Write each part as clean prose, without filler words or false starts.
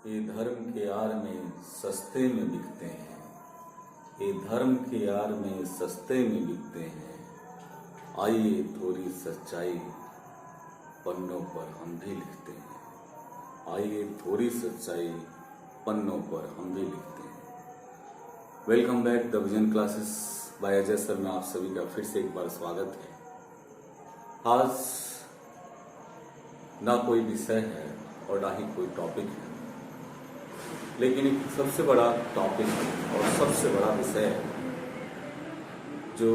ये धर्म के आड़ में सस्ते में बिकते हैं। ये धर्म के आड़ में सस्ते में बिकते हैं। आइए थोड़ी सच्चाई पन्नों पर हम भी लिखते हैं। आइए थोड़ी सच्चाई पन्नों पर हम भी लिखते हैं। Welcome back the vision classes bye Ajay sir में आप सभी का फिर से एक बार स्वागत है। आज ना कोई विषय है और ना ही कोई टॉपिक है, लेकिन एक सबसे बड़ा टॉपिक और सबसे बड़ा विषय है जो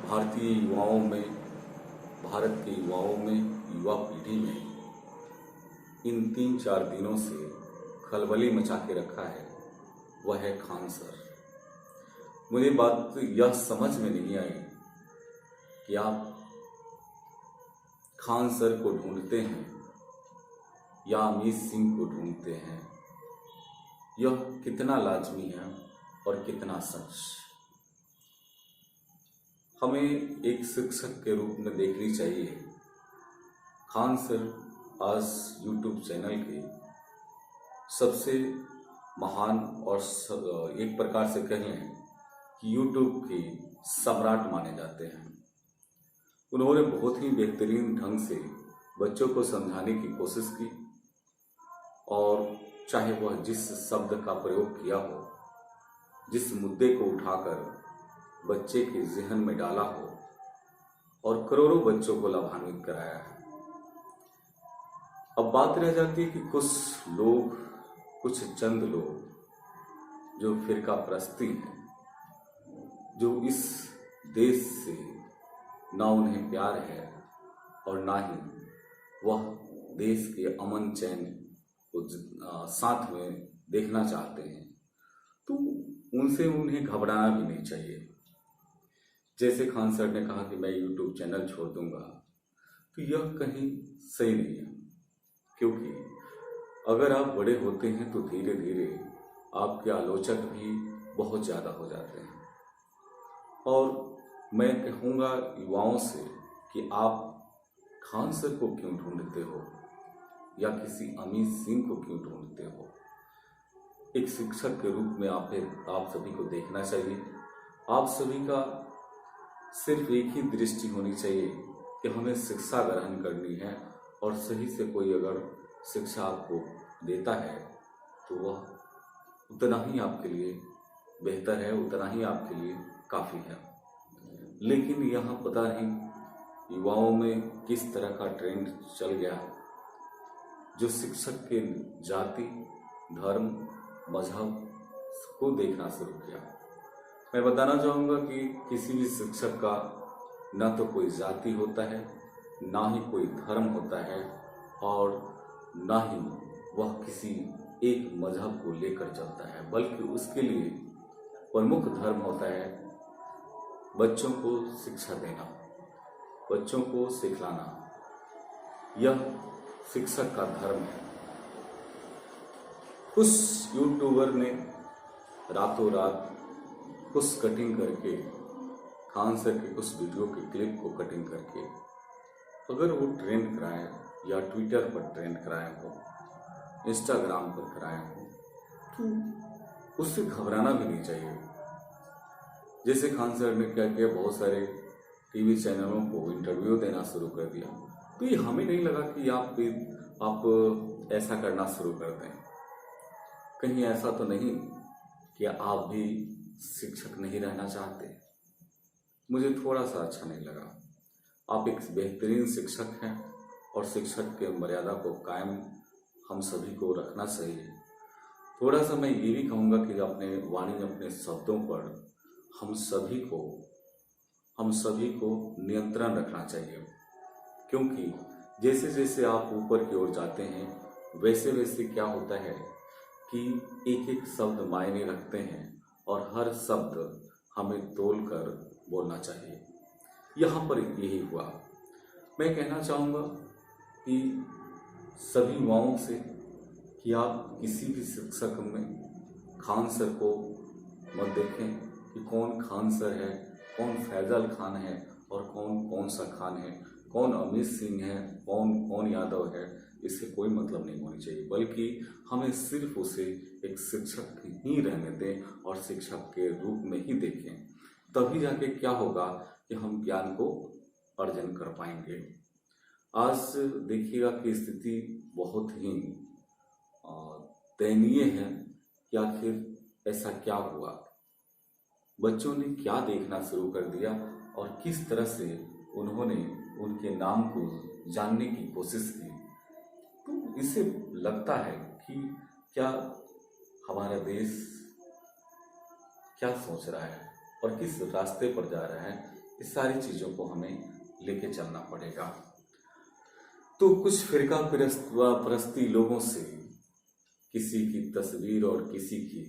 भारतीय युवाओं में, भारत के युवाओं में, युवा पीढ़ी में इन 3-4 दिनों से खलबली मचा के रखा है। वह है खान सर। मुझे बात यह समझ में नहीं आई कि आप खान सर को ढूंढते हैं या अमित सिंह को ढूंढते हैं। यह कितना लाजमी है और कितना सच। हमें एक शिक्षक के रूप में देखनी चाहिए। खान सर आज यूट्यूब चैनल के सबसे महान और एक प्रकार से कह लें कि यूट्यूब के सम्राट माने जाते हैं। उन्होंने बहुत ही बेहतरीन ढंग से बच्चों को समझाने की कोशिश की और चाहे वह जिस शब्द का प्रयोग किया हो, जिस मुद्दे को उठाकर बच्चे के ज़हन में डाला हो और करोड़ों बच्चों को लाभान्वित कराया है। अब बात रह जाती है कि कुछ लोग, कुछ चंद लोग जो फिरका परस्ती हैं, जो इस देश से ना उन्हें प्यार है और ना ही वह देश के अमन चैन को साथ में देखना चाहते हैं, तो उनसे उन्हें घबराना भी नहीं चाहिए। जैसे खान सर ने कहा कि मैं यूट्यूब चैनल छोड़ दूंगा, तो यह कहीं सही नहीं है, क्योंकि अगर आप बड़े होते हैं तो धीरे धीरे आपके आलोचक भी बहुत ज़्यादा हो जाते हैं। और मैं कहूँगा युवाओं से कि आप खान सर को क्यों ढूंढते हो या किसी अमित सिंह को क्यों ढूंढते हो। एक शिक्षक के रूप में आप सभी को देखना चाहिए। आप सभी का सिर्फ एक ही दृष्टि होनी चाहिए कि हमें शिक्षा ग्रहण करनी है और सही से कोई अगर शिक्षा आपको देता है तो वह उतना ही आपके लिए बेहतर है, उतना ही आपके लिए काफ़ी है। लेकिन यहाँ पता नहीं युवाओं में किस तरह का ट्रेंड चल गया, जो शिक्षक के जाति, धर्म, मजहब को देखना शुरू किया। मैं बताना चाहूँगा कि किसी भी शिक्षक का ना तो कोई जाति होता है, ना ही कोई धर्म होता है और ना ही वह किसी एक मजहब को लेकर चलता है, बल्कि उसके लिए प्रमुख धर्म होता है बच्चों को शिक्षा देना, बच्चों को सिखलाना। यह शिक्षक का धर्म है। उस यूट्यूबर ने रातों रात कुछ कटिंग करके, खान सर के कुछ वीडियो के क्लिप को कटिंग करके अगर वो ट्रेंड कराए या ट्विटर पर ट्रेंड कराए हो, इंस्टाग्राम पर कराए हो, तो उससे घबराना भी नहीं चाहिए। जैसे खान सर ने क्या किया, बहुत सारे टीवी चैनलों को इंटरव्यू देना शुरू कर दिया। तो ये हमें नहीं लगा कि आप ऐसा करना शुरू कर दें। कहीं ऐसा तो नहीं कि आप भी शिक्षक नहीं रहना चाहते। मुझे थोड़ा सा अच्छा नहीं लगा। आप एक बेहतरीन शिक्षक हैं और शिक्षक के मर्यादा को कायम हम सभी को रखना चाहिए। थोड़ा सा मैं ये भी कहूँगा कि अपने वाणी में, अपने शब्दों पर हम सभी को नियंत्रण रखना चाहिए, क्योंकि जैसे जैसे आप ऊपर की ओर जाते हैं वैसे वैसे क्या होता है कि एक एक शब्द मायने रखते हैं और हर शब्द हमें तोल कर बोलना चाहिए। यहाँ पर यही हुआ। मैं कहना चाहूँगा कि सभी युवाओं से कि आप किसी भी शिक्षक में खान सर को मत देखें कि कौन खान सर है, कौन फैजल खान है और कौन सा खान है, कौन अमित सिंह है, कौन यादव है। इससे कोई मतलब नहीं होनी चाहिए, बल्कि हमें सिर्फ उसे एक शिक्षक ही रहने दें और शिक्षक के रूप में ही देखें। तभी जाके क्या होगा कि हम ज्ञान को अर्जन कर पाएंगे। आज देखिएगा कि स्थिति बहुत ही दयनीय है कि आखिर ऐसा क्या हुआ, बच्चों ने क्या देखना शुरू कर दिया और किस तरह से उन्होंने उनके नाम को जानने की कोशिश की। तो इससे लगता है कि क्या हमारा देश क्या सोच रहा है और किस रास्ते पर जा रहा है, इस सारी चीज़ों को हमें लेके चलना पड़ेगा। तो कुछ फिरका परस्ती लोगों से किसी की तस्वीर और किसी की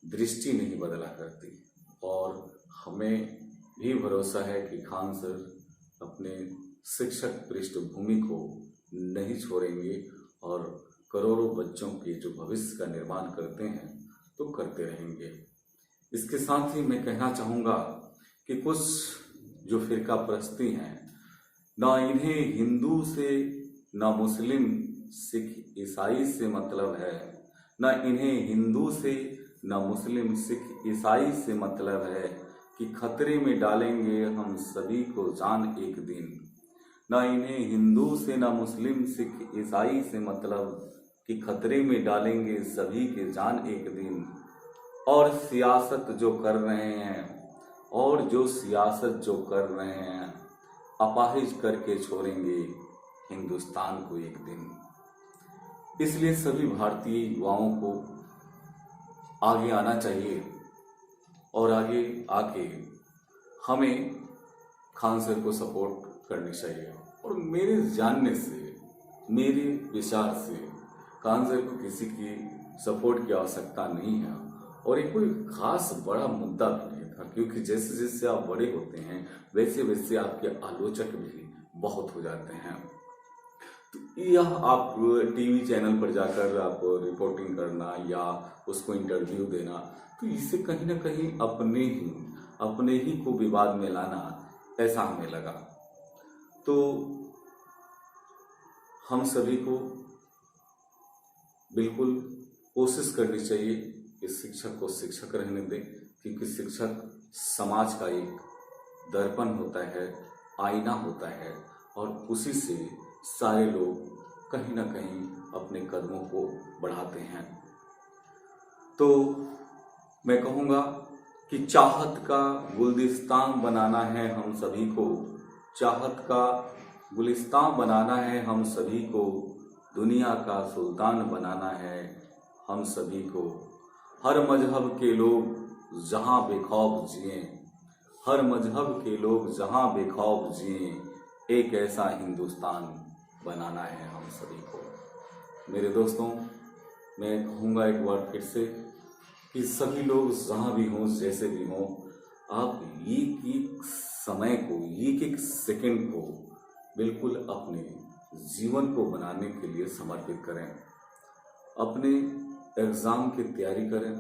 दृष्टि नहीं बदला करती, और हमें भी भरोसा है कि खान सर अपने शिक्षक पृष्ठभूमि को नहीं छोड़ेंगे और करोड़ों बच्चों के जो भविष्य का निर्माण करते हैं तो करते रहेंगे। इसके साथ ही मैं कहना चाहूँगा कि कुछ जो फिरका परस्ती हैं, ना इन्हें हिंदू से, ना मुस्लिम, सिख, ईसाई से मतलब है, ना इन्हें हिंदू से, ना मुस्लिम, सिख, ईसाई से मतलब है कि खतरे में डालेंगे हम सभी को जान एक दिन। ना इन्हें हिंदू से, ना मुस्लिम, सिख, ईसाई से मतलब कि खतरे में डालेंगे सभी के जान एक दिन। और सियासत जो कर रहे हैं, और जो सियासत जो कर रहे हैं, अपाहिज करके छोड़ेंगे हिंदुस्तान को एक दिन। इसलिए सभी भारतीय युवाओं को आगे आना चाहिए और आगे आके हमें खान सर को सपोर्ट करनी चाहिए। और मेरे जानने से, मेरे विचार से खान सर को किसी की सपोर्ट की आवश्यकता नहीं है, और ये कोई खास बड़ा मुद्दा भी नहीं था, क्योंकि जैसे जैसे आप बड़े होते हैं वैसे वैसे आपके आलोचक भी बहुत हो जाते हैं। तो यह आप टीवी चैनल पर जाकर आप रिपोर्टिंग करना या उसको इंटरव्यू देना, तो इससे कहीं ना कहीं अपने ही को विवाद में लाना, ऐसा हमें लगा। तो हम सभी को बिल्कुल कोशिश करनी चाहिए कि शिक्षक को शिक्षक रहने दें, क्योंकि शिक्षक समाज का एक दर्पण होता है, आईना होता है, और उसी से सारे लोग कहीं ना कहीं अपने कदमों को बढ़ाते हैं। तो मैं कहूँगा कि चाहत का गुलिस्तान बनाना है हम सभी को, चाहत का गुलिस्तान बनाना है हम सभी को, दुनिया का सुल्तान बनाना है हम सभी को। हर मजहब के लोग जहाँ बेखौफ जिए, हर मजहब के लोग जहाँ बेखौफ जिए, एक ऐसा हिंदुस्तान बनाना है हम सभी को। मेरे दोस्तों, मैं कहूँगा एक बार फिर से कि सभी लोग जहाँ भी हों, जैसे भी हों, आप एक एक समय को, एक एक सेकंड को बिल्कुल अपने जीवन को बनाने के लिए समर्पित करें। अपने एग्ज़ाम की तैयारी करें,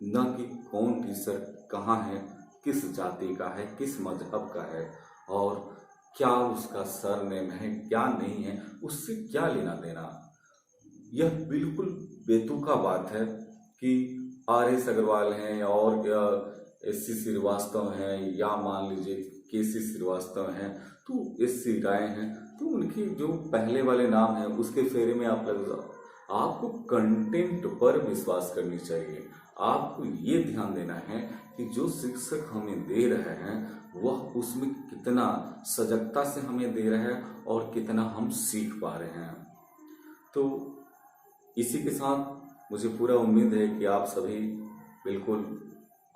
न कि कौन टीचर कहाँ है, किस जाति का है, किस मजहब का है, और क्या उसका सरनेम है, क्या नहीं है, उससे क्या लेना देना। यह बिल्कुल बेतुका बात है कि आर.एस. अग्रवाल हैं और एस.सी. श्रीवास्तव हैं, या मान लीजिए के.सी. श्रीवास्तव हैं, तो एस.सी. राय हैं, तो उनके जो पहले वाले नाम हैं उसके फेरे में आप लग जाओ। आपको कंटेंट पर विश्वास करनी चाहिए। आपको ये ध्यान देना है कि जो शिक्षक हमें दे रहे हैं वह उसमें कितना सजगता से हमें दे रहा है और कितना हम सीख पा रहे हैं। तो इसी के साथ मुझे पूरा उम्मीद है कि आप सभी बिल्कुल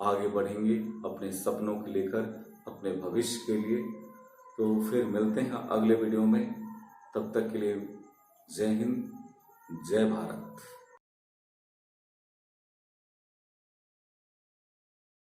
आगे बढ़ेंगे अपने सपनों को लेकर, अपने भविष्य के लिए। तो फिर मिलते हैं अगले वीडियो में, तब तक के लिए जय हिंद, जय भारत।